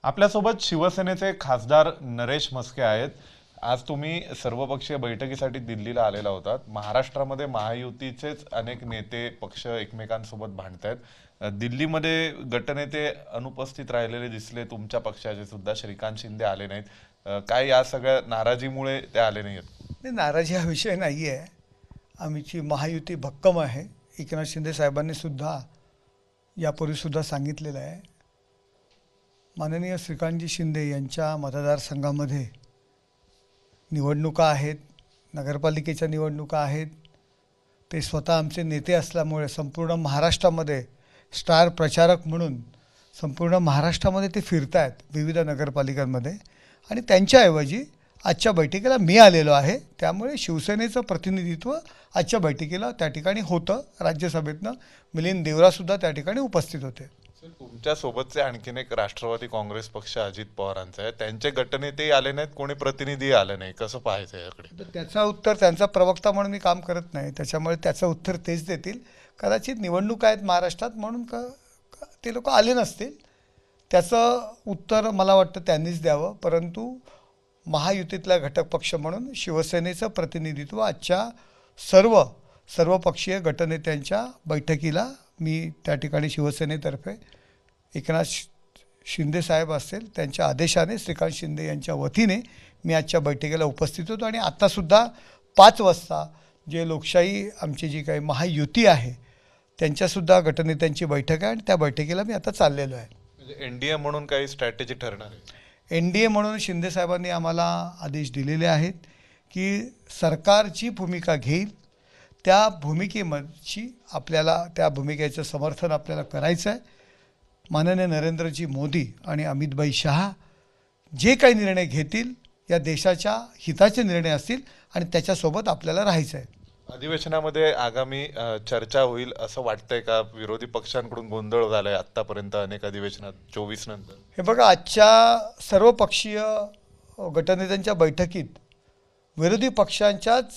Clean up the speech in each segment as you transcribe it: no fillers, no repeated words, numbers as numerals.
आपल्यासोबत शिवसेनेचे खासदार नरेश म्हस्के आहेत। आज तुम्ही सर्वपक्षीय बैठकीसाठी दिल्लीला आलेला होतात। महाराष्ट्रामध्ये महायुतीचेच अनेक नेते पक्ष एकमेकांसोबत भांडतायत। दिल्लीमध्ये गटनेते अनुपस्थित राहिलेले दिसले, तुमच्या पक्षाचे सुद्धा श्रीकांत शिंदे आले नाहीत। काय या सगळ्या नाराजीमुळे ते आले नाहीत? नाही, नाराजी हा विषय नाही आहे। आमची महायुती भक्कम आहे। एकनाथ शिंदे साहेबांनी सुद्धा यापूर्वीसुद्धा सांगितलेलं आहे। माननीय श्रीकांतजी शिंदे यांच्या मतदारसंघामध्ये निवडणुका आहेत, नगरपालिकेच्या निवडणुका आहेत। ते स्वतः आमचे नेते असल्यामुळे संपूर्ण महाराष्ट्रामध्ये स्टार प्रचारक म्हणून संपूर्ण महाराष्ट्रामध्ये ते फिरत आहेत विविध नगरपालिकांमध्ये। आणि त्यांच्याऐवजी आजच्या बैठकीला मी आलेलो आहे। त्यामुळे शिवसेनेचं प्रतिनिधित्व आजच्या बैठकीला त्या ठिकाणी होतं। राज्यसभेतनं मिलिंद देवरासुद्धा त्या ठिकाणी उपस्थित होते। तुमच्या सोबतचे आणखीन एक राष्ट्रवादी काँग्रेस पक्ष अजित पवारांचा आहे, त्यांचे गटनेतेही आले नाहीत, कोणी प्रतिनिधी आले नाही। कसं पाहायचं याकडे? तर त्याचा उत्तर, त्यांचा प्रवक्ता म्हणून मी काम करत नाही, त्याच्यामुळे त्याचं उत्तर तेच देतील। कदाचित निवडणूक आहेत महाराष्ट्रात म्हणून ते लोक आले नसतील। त्याचं उत्तर मला वाटतं त्यांनीच द्यावं। परंतु महायुतीतला घटक पक्ष म्हणून शिवसेनेचं प्रतिनिधित्व आजच्या सर्वपक्षीय गटनेत्यांच्या बैठकीला मी त्या ठिकाणी शिवसेनेतर्फे एकनाथ शिंदे साहेब असतील त्यांच्या आदेशाने श्रीकांत शिंदे यांच्या वतीने मी आजच्या बैठकीला उपस्थित होतो। आणि आत्तासुद्धा 5 वाजता जे लोकशाही आमची जी काही महायुती आहे त्यांच्यासुद्धा गटनेत्यांची बैठक आहे आणि त्या बैठकीला मी आता चाललेलो आहे। म्हणजे एनडीए म्हणून काही स्ट्रॅटेजी ठरणार आहे? एनडीए म्हणून शिंदे साहेबांनी आम्हाला आदेश दिलेले आहेत की सरकारची भूमिका घेईल, त्या भूमिकेची आपल्याला त्या भूमिकेचं समर्थन आपल्याला करायचं आहे। माननीय नरेंद्रजी मोदी आणि अमितभाई शहा जे काही निर्णय घेतील या देशाच्या हिताचे निर्णय असतील आणि त्याच्यासोबत आपल्याला राहायचं आहे। अधिवेशनामध्ये आगामी चर्चा होईल असं वाटतंय का? विरोधी पक्षांकडून गोंधळ झालाय आतापर्यंत अनेक अधिवेशनात 24 नंतर। हे बघा, आजच्या सर्वपक्षीय गटनेत्यांच्या बैठकीत विरोधी पक्षांच्याच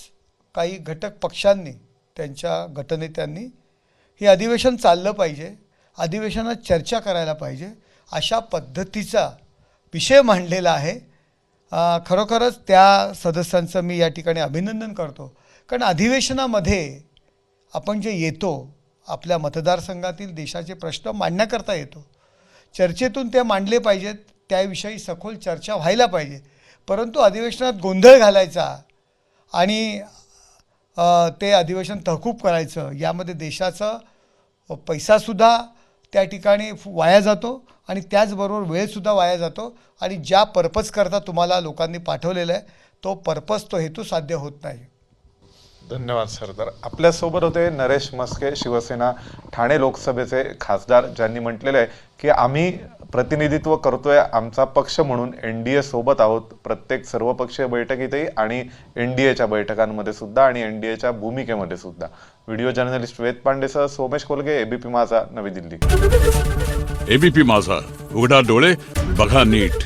काही घटक पक्षांनी त्यांच्या गटनेत्यांनी हे अधिवेशन चाललं पाहिजे, अधिवेशनात चर्चा करायला पाहिजे अशा पद्धतीचा विषय मांडलेला आहे। खरोखरच त्या सदस्यांचं मी या ठिकाणी अभिनंदन करतो। कारण अधिवेशनामध्ये आपण जे येतो आपल्या मतदारसंघातील देशाचे प्रश्न मांडण्याकरता येतो, चर्चेतून ते मांडले पाहिजेत, त्याविषयी सखोल चर्चा व्हायला पाहिजे। परंतु अधिवेशनात गोंधळ घालायचा आणि ते अधिवेशन तहकूब करायचं, यामध्ये देशाचा पैसासुद्धा त्या ठिकाणी वाया जातो आणि त्याचबरोबर वेळसुद्धा वाया जातो। आणि ज्या पर्पज करता तुम्हाला लोकांनी पाठवलेलं आहे तो पर्पज, तो हेतू साध्य होत नाही। धन्यवाद सरदार। आपल्यासोबत होते नरेश म्हस्के, शिवसेना ठाणे लोकसभेचे खासदार, ज्यांनी म्हटलेलं आहे की आम्ही प्रतिनिधित्व करतोय आमचा पक्ष म्हणून एनडीए सोबत आहोत, प्रत्येक सर्वपक्षीय बैठकीतही आणि एनडीएच्या बैठकांमध्ये सुद्धा आणि एनडीएच्या भूमिकेमध्ये सुद्धा। व्हिडिओ जर्नलिस्ट वेद पांडेसह सोमेश कोलगे, एबीपी माझा, नवी दिल्ली। एबीपी माझा, उघडा डोळे बघा नीट।